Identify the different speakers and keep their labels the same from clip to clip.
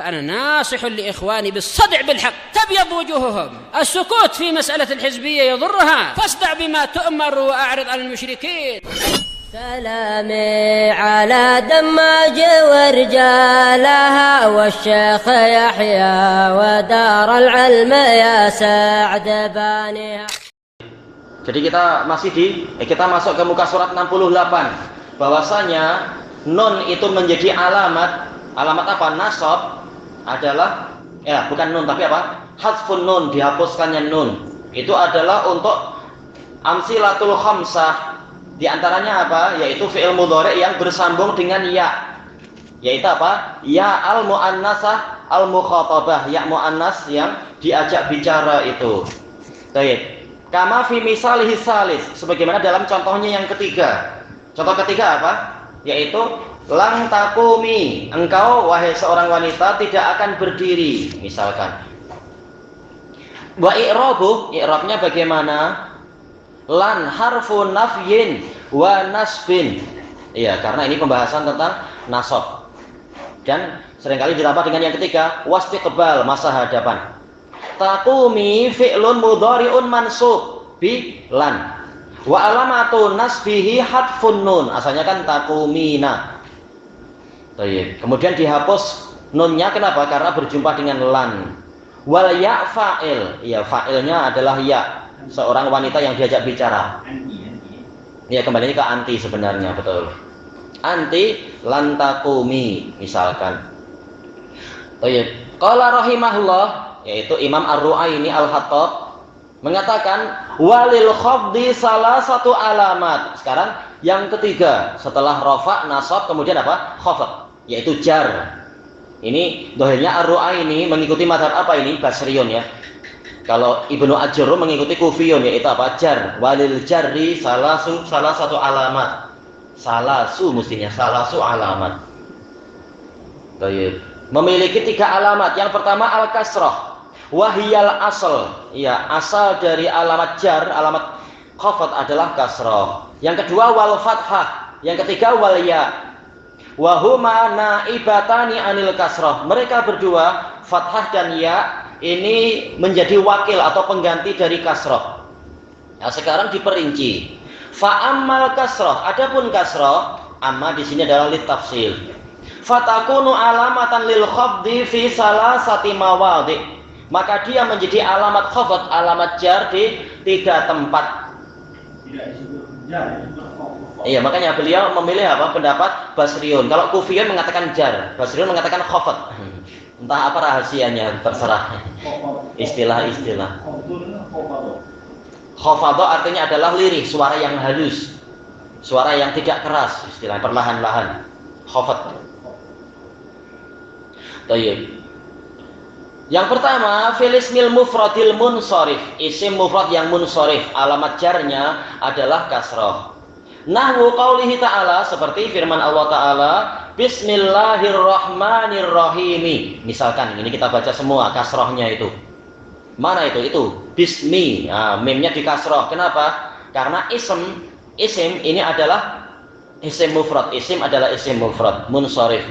Speaker 1: فأنا ناصح لإخواني بالصدع بالحق تبيض وجوههم. السكوت في مسألة الحزبية يضرها، فاصدع بما تؤمر وأعرض عن المشركين.
Speaker 2: سلامي على دماج ورجالها والشيخ يحيى ودار العلم يا سعد بانيها.
Speaker 3: Jadi kita masuk ke muka surat 68. Bahwasanya nun itu menjadi alamat apa? Nasab adalah bukan nun tapi apa? Hadfun nun, dihapuskannya nun. Itu adalah untuk amsilatul khamsah. Di antaranya apa? Yaitu fi'il mudhari' yang bersambung dengan ya. Yaitu apa? Ya al-muannasah al-mukhatabah, ya muannas yang diajak bicara itu. Baik. Kama fi misalihi salis, sebagaimana dalam contohnya yang ketiga. Contoh ketiga apa? Yaitu lang takumi, engkau wahai seorang wanita tidak akan berdiri, misalkan. Wa i'rabu, i'rabnya bagaimana? Lan harfu nafyin wa nasbin. Iya, karena ini pembahasan tentang nasab. Dan seringkali ditambah dengan yang ketiga, wastiqbal, masa hadapan. Taqumi fi'lun mudhari'un mansub bi lan. Wa alamatu nasbihi hadfun nun. Asalnya kan taqumina. Baik. Kemudian dihapus nunnya, kenapa? Karena berjumpa dengan lan. Wal ya fa'il. Ya, fa'ilnya adalah ya. Seorang wanita yang diajak bicara. Ya, kembali ke anti sebenarnya, betul. Anti lantakumi misalkan. Baik. Qala rahimahullah, yaitu Imam Ar-Ru'aini Al-Hattab mengatakan walil khafdi salah satu alamat. Sekarang yang ketiga setelah rafa, nasab, kemudian apa? Khafd, yaitu jar. Ini dohirnya Ar-Ru'aini mengikuti mazhab apa ini? Basriyun ya. Kalau Ibnu Ajurrum mengikuti Kufiyun, yaitu apa? Jar. Walil jarri salah satu alamat. Mestinya salasu alamat. Baik. Memiliki 3 alamat. Yang pertama al-kasrah, wahiyal asal. Ya, asal dari alamat jar, alamat khafd adalah kasrah. Yang kedua wal fathah. Yang ketiga wal ya. Wa huma naibatani anil kasrah. Mereka berdua, fathah dan ya, ini menjadi wakil atau pengganti dari kasrah. Nah, sekarang diperinci. Fa ammal kasrah, adapun kasrah, amma di sini adalah litafsil. Fatakunu alamatan lil khafdi fi salasati mawadhi. Maka dia menjadi alamat khafd, alamat jar di 3 tempat. Iya, makanya beliau memilih apa? Pendapat Basriyun. Kalau Kufiyun mengatakan jar, Basriyun mengatakan khafd. Entah apa rahasianya, terserah. Istilah-istilah. Khafadha artinya adalah lirih, suara yang halus, suara yang tidak keras, istilah perlahan-lahan. Khafd. Baik. Yang pertama, fil ismil mufradil munsharif, isim mufrad yang munsharif, alamat jarnya adalah kasrah. Nahwu qaulihi ta'ala, seperti firman Allah Ta'ala, Bismillahirrahmanirrahim. Misalkan ini kita baca semua kasrahnya itu. Mana itu? Itu bismi. Nah, mimnya di kasrah. Kenapa? Karena isim ini adalah isim mufrad. Isim adalah isim mufrad munsharif.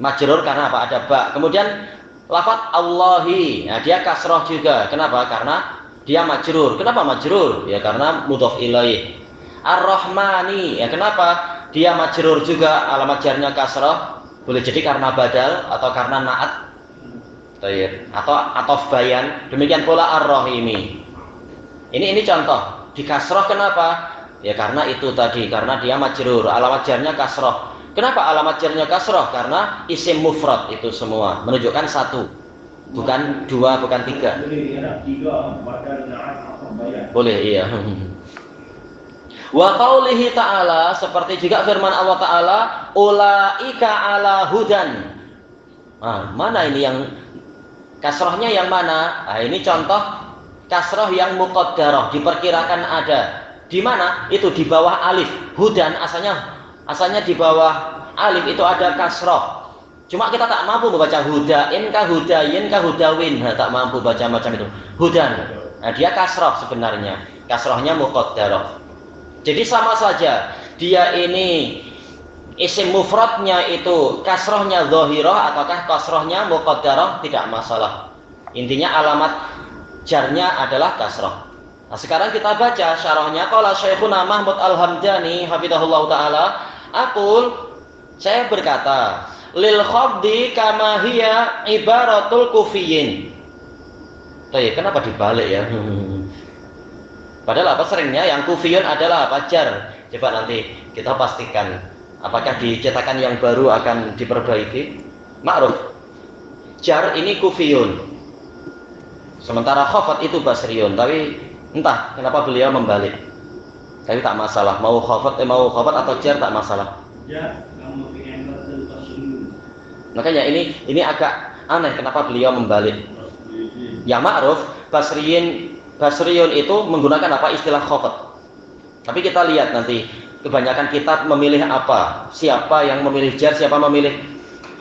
Speaker 3: Majrur karena apa? Ada ba. Kemudian lafaz Allahi. Nah, dia kasrah juga. Kenapa? Karena dia majrur. Kenapa majrur? Ya karena mudhof ilaih. Ar-Rahmani, ya kenapa? Dia majrur juga, alamat jarnya kasrah. Boleh jadi karena badal atau karena na'at. Atau atof bayan. Demikian pula Ar-Rahimi. Ini contoh. Di kasrah kenapa? Ya karena itu tadi, karena dia majrur, alamat jarnya kasrah. Kenapa alamat jarnya kasrah? Karena isim mufrad itu semua menunjukkan 1, bukan 2, bukan 3. Boleh, iya. Wa qaulihi ta'ala, seperti juga firman Allah Ta'ala, ulaika ala hudan. Nah, mana ini yang kasrahnya yang mana? Nah, ini contoh kasrah yang muqaddarah, diperkirakan ada. Di mana? Itu di bawah alif. Hudan asalnya di bawah alif itu ada kasrah. Cuma kita tak mampu membaca hudain kah hudayin kah hudawin. Nah, tak mampu baca macam itu. Hudan. Nah, dia kasrah sebenarnya. Kasrahnya muqaddarah. Jadi sama saja, dia ini isim mufradnya itu kasrohnya dhahirah ataukah kasrohnya muqaddarah, tidak masalah. Intinya alamat jarnya adalah kasroh. Nah, sekarang kita baca syarahnya. Qala Syekhuna Mahmud Al-Hamdani hafizahullah taala, saya berkata, lil khafdi kama hiya ibaratul kufiyin. Kenapa dibalik ya? Padahal apa seringnya yang kufiyun adalah apa? Jar. Coba nanti kita pastikan apakah di cetakan yang baru akan diperbaiki. Ma'ruf. Jar ini kufiyun. Sementara khafat itu basriyun, tapi entah kenapa beliau membalik. Tapi tak masalah, mau khafat atau jar tak masalah.
Speaker 4: Ya,
Speaker 3: makanya ini agak aneh kenapa beliau membalik. Ya ma'ruf, basriyun itu menggunakan apa? Istilah khafat. Tapi kita lihat nanti kebanyakan kitab memilih apa? Siapa yang memilih jar, siapa memilih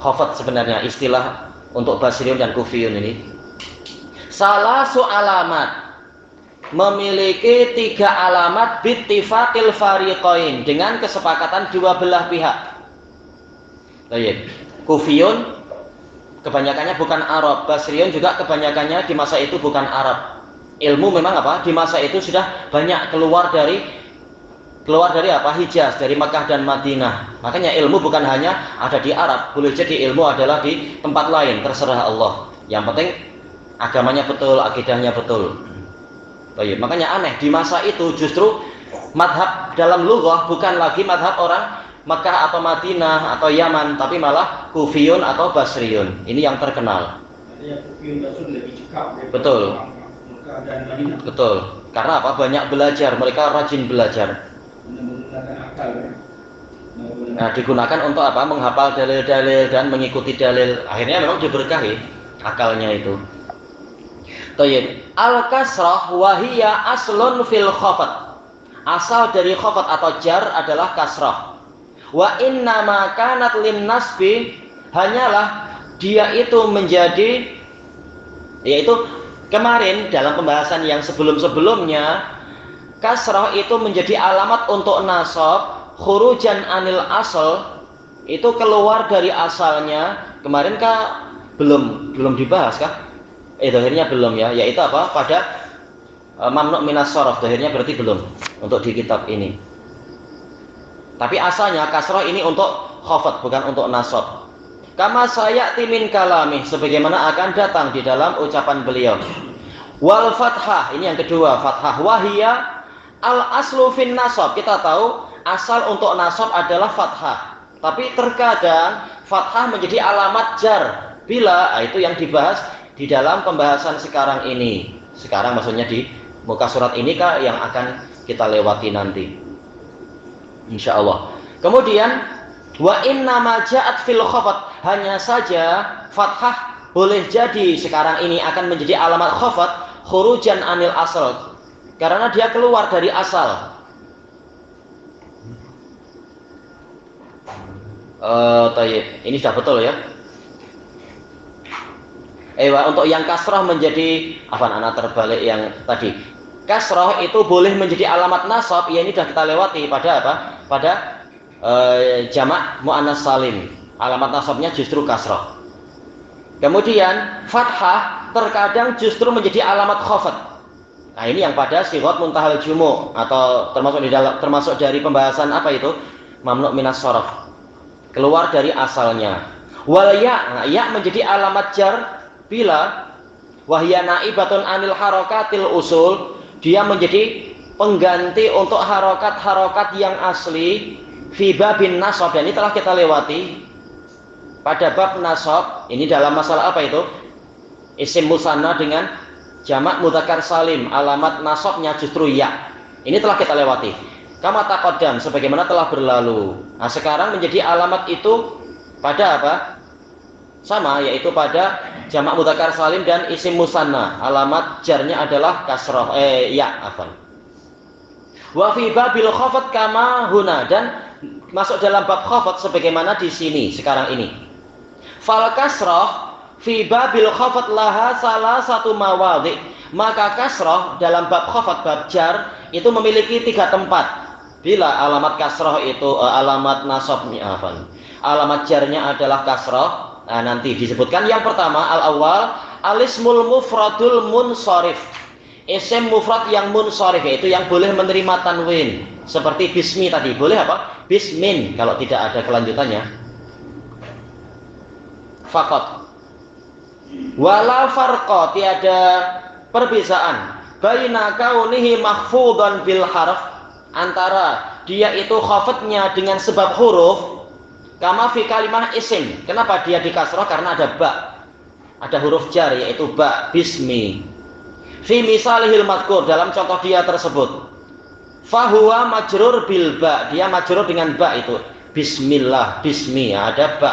Speaker 3: khafat sebenarnya istilah untuk basriyun dan kufiyun ini. Salah alamat, memiliki 3 alamat bittifaqil fariqain, dengan kesepakatan dua belah pihak. Baik. Kufiyun kebanyakannya bukan Arab, basriyun juga kebanyakannya di masa itu bukan Arab. Ilmu memang apa? Di masa itu sudah banyak keluar dari apa? Hijaz, dari Makkah dan Madinah. Makanya ilmu bukan hanya ada di Arab, boleh jadi ilmu adalah di tempat lain, terserah Allah. Yang penting agamanya betul, akidahnya betul. Baik, makanya aneh di masa itu justru madhab dalam lughah bukan lagi madhab orang Makkah atau Madinah atau Yaman, tapi malah Kufiyun atau Basriyun. Ini yang terkenal. Betul. Betul. Karena apa? Banyak belajar, mereka rajin belajar. Nah, digunakan untuk apa? Menghafal dalil-dalil dan mengikuti dalil. Akhirnya memang diberkahi akalnya itu. Al-kasrah wahiyya aslun fil khafat. Asal dari khafat atau jar adalah kasrah. Wa inna ma kanat lin nasbi, hanyalah dia itu menjadi, yaitu kemarin dalam pembahasan yang sebelum-sebelumnya, kasrah itu menjadi alamat untuk nasab, khurujan anil asal, itu keluar dari asalnya. Kemarin kah belum dibahas kah? Dohirnya belum ya, yaitu apa? Pada mamnu' minas shorof, dohirnya berarti belum untuk di kitab ini. Tapi asalnya kasroh ini untuk khafat, bukan untuk nasab. Kama sayati min kalami, sebagaimana akan datang di dalam ucapan beliau. Wal fathah, ini yang kedua, fathah wahiyya al aslu fin nasab. Kita tahu asal untuk nasab adalah fathah. Tapi terkadang fathah menjadi alamat jar. Bila itu yang dibahas di dalam pembahasan sekarang ini. Sekarang maksudnya di muka surat ini kah yang akan kita lewati nanti, insyaallah. Kemudian wa inna ma ja'at fil khafat, hanya saja fathah boleh jadi sekarang ini akan menjadi alamat khafat khurujan anil asal, karena dia keluar dari asal. Ini sudah betul ya. Untuk yang kasrah menjadi apa? Anak terbalik yang tadi. Kasrah itu boleh menjadi alamat nasab, ya ini sudah kita lewati pada apa? Pada jamak muannas salim. Alamat nasabnya justru kasrah. Kemudian fathah terkadang justru menjadi alamat khafat. Nah, ini yang pada sighat muntahal jumu' atau termasuk dari pembahasan apa itu? Mamnu' minas shorof. Keluar dari asalnya. Wal ya, nah, ya menjadi alamat jar bila wahya naibatun anil harakatil usul, dia menjadi pengganti untuk harokat-harokat yang asli fi babin nasab, dan ini telah kita lewati pada bab nasab. Ini dalam masalah apa itu? Isim musanna dengan jamak mudzakkar salim, alamat nasabnya justru ya. Ini telah kita lewati. Kama taqaddam, sebagaimana telah berlalu. Nah, sekarang menjadi alamat itu pada apa? Sama, yaitu pada jamak mudzakkar salim dan isim musanna. Alamat jarnya adalah kasrah ya, afwan. Wa fi babil khafat kama huna, dan masuk dalam bab khafat sebagaimana di sini sekarang ini. Fal kasrah fi babil khafat laha salah satu mawadhi. Maka kasrah dalam bab khafat, bab jar itu memiliki 3 tempat. Bila alamat kasroh itu alamat nasabnya apa? Alamat jarnya adalah kasroh. Nah, nanti disebutkan yang pertama al-awwal alismul mufradul munsharif. Isim mufrad yang munsharif, yaitu yang boleh menerima tanwin. Seperti bismi tadi, boleh apa? Bismin kalau tidak ada kelanjutannya. Faqat. Wala farqa, tiada perbedaan baina kaunihi mahfudhan bil harf, antara dia itu khafadnya dengan sebab huruf, kama fi kalimah isim. Kenapa dia dikasrah? Karena ada ba, ada huruf jar yaitu ba, bismi. Fi misalihil madkur, dalam contoh dia tersebut, fahuwa majrur bil ba, dia majrur dengan ba itu bismillah, bismi, ada ba.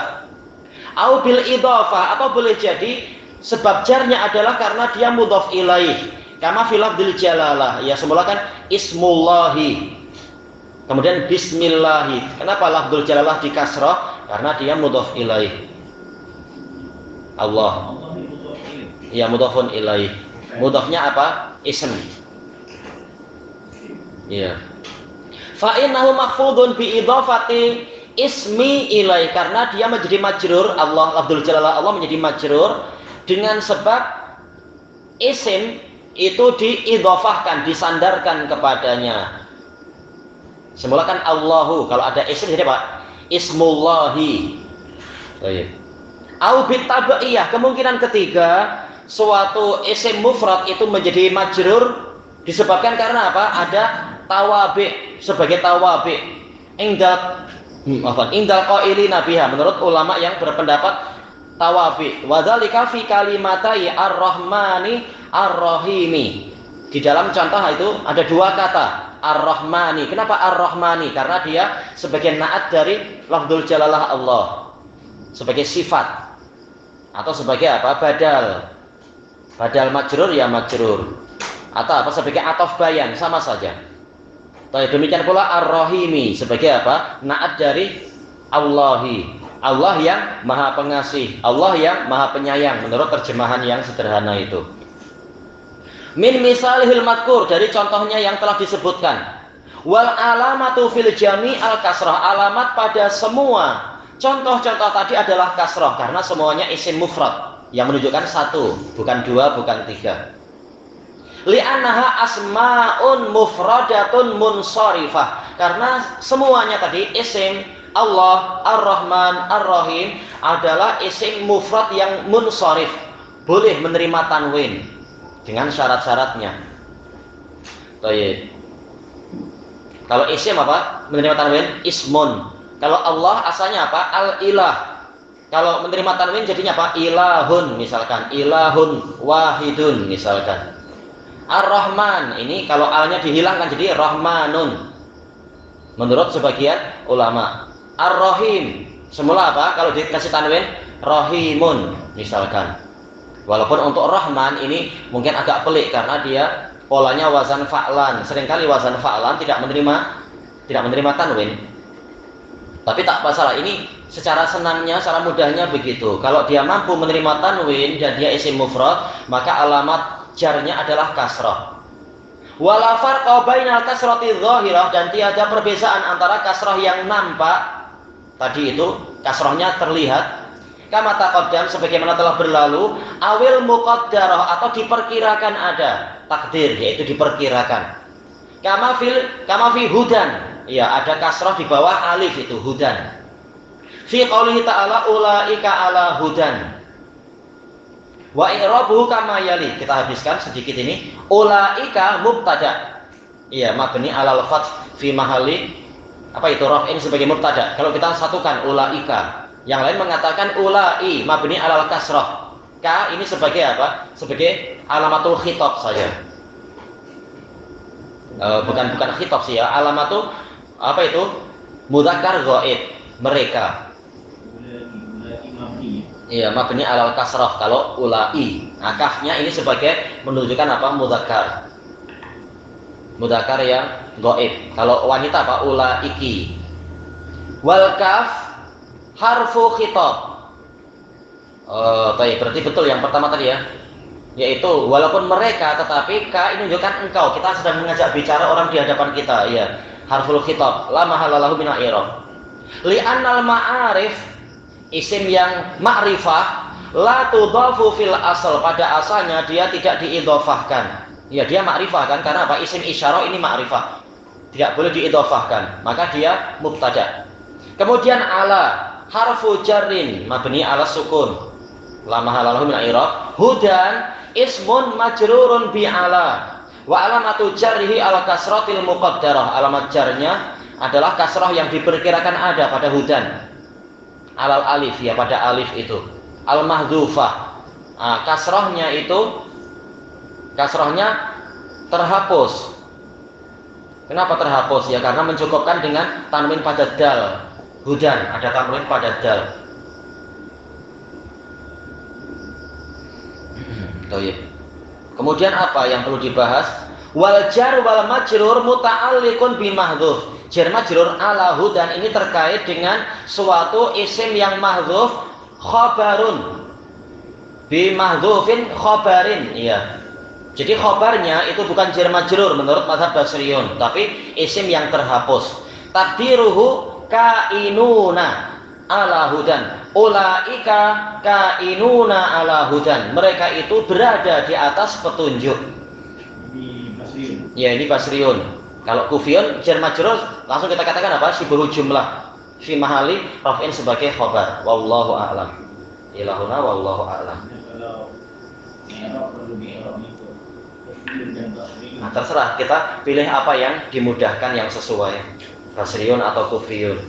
Speaker 3: Au bil idhafah, atau boleh jadi sebab jarnya adalah karena dia mudhaf ilaih, kama fil lafdzil jalalah, ya semula kan ismullahi, kemudian bismillahi. Kenapa lafdzul jalalah dikasrah? Karena dia mudhaf ilaih. Allah, ya mudhafun ilaih. Mudhafnya apa? Ism. Iya. Fa innahu mahfudun bi idhafati ismi ilai, karena dia menjadi majrur, Allah lafdzul jalalah Allah menjadi majrur dengan sebab isim itu diidhafahkan, disandarkan kepadanya. Semula kan Allahu, kalau ada isim jadi apa? Ismullahi. Baik. Au bitabaiyah, kemungkinan ketiga suatu isim mufrad itu menjadi majrur disebabkan karena apa? Ada tawabi, sebagai tawabi. Indal qailina biha, menurut ulama yang berpendapat tawabi. Wa dzalika fi kalimatai ar-rahmani ar-rahimi. Di dalam contoh itu ada dua kata ar-rahmani. Kenapa ar-rahmani? Karena dia sebagai naat dari lafdzul jalalah Allah, sebagai sifat atau sebagai apa? Badal majrur ya majrur, atau apa sebagai ataf bayan, sama saja. Demikian pula ar-rahimi sebagai apa? Naat dari Allahi, Allah yang maha pengasih, Allah yang maha penyayang, menurut terjemahan yang sederhana itu. Min misalihil madkur, dari contohnya yang telah disebutkan. Wal alamatu fil jami al kasrah, alamat pada semua contoh-contoh tadi adalah kasrah, karena semuanya isim mufrad yang menunjukkan satu, bukan dua, bukan tiga. Li'annaha asma'un mufradatun munsharifah, karena semuanya tadi isim Allah, Ar-Rahman, Ar-Rahim adalah isim mufrad yang munsharif, boleh menerima tanwin dengan syarat-syaratnya. Baik. Kalau isim apa? Menerima tanwin ismun. Kalau Allah asalnya apa? Al-ilah. Kalau menerima tanwin jadinya apa? Ilahun misalkan, ilahun wahidun misalkan. Ar-Rahman, ini kalau alnya dihilangkan jadi Rahmanun, menurut sebagian ulama. Ar-Rahim, semula apa? Kalau dikasih tanwin Rahimun misalkan. Walaupun untuk Rahman ini mungkin agak pelik karena dia polanya wazan fa'lan. Seringkali wazan fa'lan tidak menerima tanwin. Tapi tak masalah, ini secara senangnya, secara mudahnya begitu. Kalau dia mampu menerima tanwin dan dia isim mufrad, maka alamat jarnya adalah kasrah. Wala farqa bainal kasrati dzahirah, dan tiada perbedaan antara kasrah yang nampak tadi itu, kasrahnya terlihat, kama taqaddam sebagaimana telah berlalu, awil muqaddarah atau diperkirakan ada, takdir yaitu diperkirakan. Kama fi hudan, ya ada kasrah di bawah alif itu hudan. Fi qoulihi ta'ala ulaika ala hudan. Wa i'rabuhu kama yali. Kita habiskan sedikit ini. Ulaika mubtada. Iya, mabni alal fath fi mahalli apa itu raf'in sebagai mubtada. Kalau kita satukan ulaika, yang lain mengatakan ulai mabni alal kasrah. Ka ini sebagai apa? Sebagai alamatul khitab saja. Bukan khitab sih ya, alamatul apa itu? Mudzakkar ghaib, mereka. Iya, mabni alal kasrah kalau ulai. Akafnya ini sebagai menunjukkan apa? Mudzakkar. Mudzakkar yang ghaib. Kalau wanita apa? Ulaiki. Wal kaf harfu khitab. Baik, berarti betul yang pertama tadi ya. Yaitu walaupun mereka, tetapi ka ini menunjukkan engkau. Kita sedang mengajak bicara orang di hadapan kita, ya. harful khitab, la mahallalahu min al-i'rab. Li'annal ma'arif, isim yang ma'rifah, la tudhafu fil asal, pada asalnya dia tidak diidhofahkan. Ya, dia ma'rifah kan, karena apa? Isim isyarah ini ma'rifah, tidak boleh diidhofahkan, maka dia mubtada. Kemudian ala, harfu jarrin mabni ala sukun, la mahallalahu min al-i'rab. Hudan ismun majrurun bi ala, wa alamatu jarrihi ala kasratil muqaddarah, alamat jarnya adalah kasrah yang diperkirakan ada pada hudan, alal alif, ya pada alif itu, al mahdzufah. Kasrahnya itu, kasrahnya terhapus. Kenapa terhapus? Ya karena mencukupkan dengan tanwin pada dal. Hudan ada tanwin pada dal. Kemudian apa yang perlu dibahas? Wal jar wal majrur muta'alliqun bi mahdzuf. Jar majrur ala hudan ini terkait dengan suatu isim yang mahdzuf, khabarun bi mahdzufin khabarin, iya. Jadi khabarnya itu bukan jar majrur menurut mazhab Basriyun, tapi isim yang terhapus. Takdiruhu kainuna ala hudan. Ulaika kainuna ala hudan. Mereka itu berada di atas petunjuk. Ya, ini Basriyun. Kalau Kufiyun jar majrur langsung kita katakan apa? Syibhul jumlah fi mahali raf'in sebagai khabar. Wallahu a'lam. Ilahuna wallahu a'lam. Nah, terserah kita pilih apa yang dimudahkan, yang sesuai, Basriyun atau Kufiyun.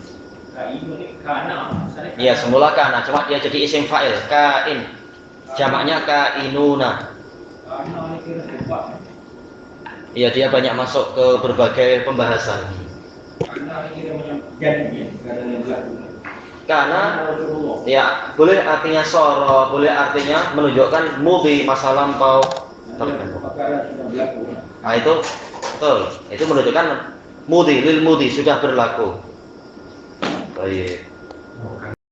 Speaker 3: Ya semula kana, cuma dia jadi isim fa'il, kain, jamaknya kainuna. Iya, dia banyak masuk ke berbagai pembahasan. Karena ya boleh artinya soro, boleh artinya menunjukkan mudhi, masa lampau. Nah itu betul, itu menunjukkan mudhi, lil mudhi, sudah berlaku. Baik.